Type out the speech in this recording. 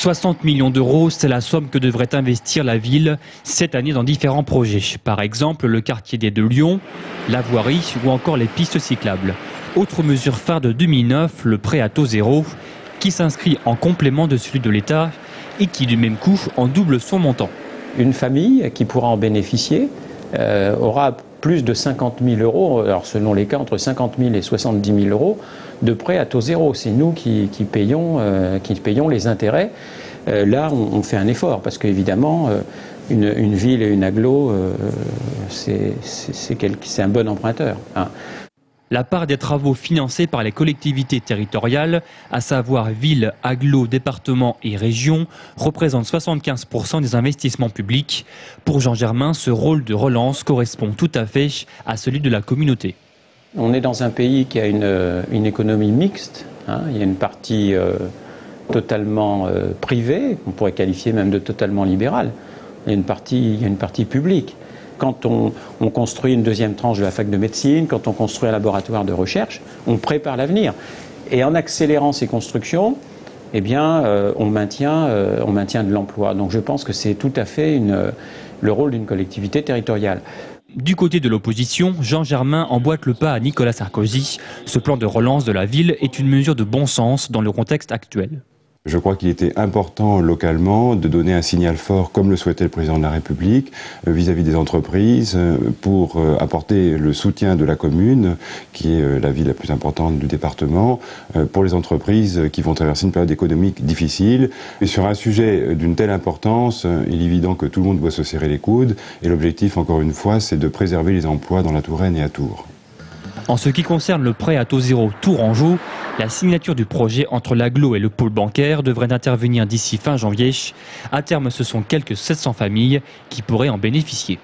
60 millions d'euros, c'est la somme que devrait investir la ville cette année dans différents projets. Par exemple, le quartier des Deux Lions, la voirie ou encore les pistes cyclables. Autre mesure phare de 2009, le prêt à taux zéro, qui s'inscrit en complément de celui de l'État et qui du même coup en double son montant. Une famille qui pourra en bénéficier aura plus de 50 000 euros, alors selon les cas, entre 50 000 et 70 000 euros de prêt à taux zéro. C'est nous qui payons les intérêts. Là, on fait un effort, parce qu'évidemment, une ville et une agglo, c'est un bon emprunteur. Hein. La part des travaux financés par les collectivités territoriales, à savoir villes, agglos, départements et régions, représente 75% des investissements publics. Pour Jean Germain, ce rôle de relance correspond tout à fait à celui de la communauté. On est dans un pays qui a une économie mixte. Hein. Il y a une partie totalement privée, on pourrait qualifier même de totalement libérale. Il y a une partie publique. Quand on construit une deuxième tranche de la fac de médecine, quand on construit un laboratoire de recherche, on prépare l'avenir. Et en accélérant ces constructions, eh bien, on maintient de l'emploi. Donc je pense que c'est tout à fait le rôle d'une collectivité territoriale. Du côté de l'opposition, Jean Germain emboîte le pas à Nicolas Sarkozy. Ce plan de relance de la ville est une mesure de bon sens dans le contexte actuel. Je crois qu'il était important localement de donner un signal fort, comme le souhaitait le président de la République, vis-à-vis des entreprises, pour apporter le soutien de la commune, qui est la ville la plus importante du département, pour les entreprises qui vont traverser une période économique difficile. Et sur un sujet d'une telle importance, il est évident que tout le monde doit se serrer les coudes. Et l'objectif, encore une fois, c'est de préserver les emplois dans la Touraine et à Tours. En ce qui concerne le prêt à taux zéro Tourangeau, la signature du projet entre l'agglo et le pôle bancaire devrait intervenir d'ici fin janvier. À terme, ce sont quelques 700 familles qui pourraient en bénéficier.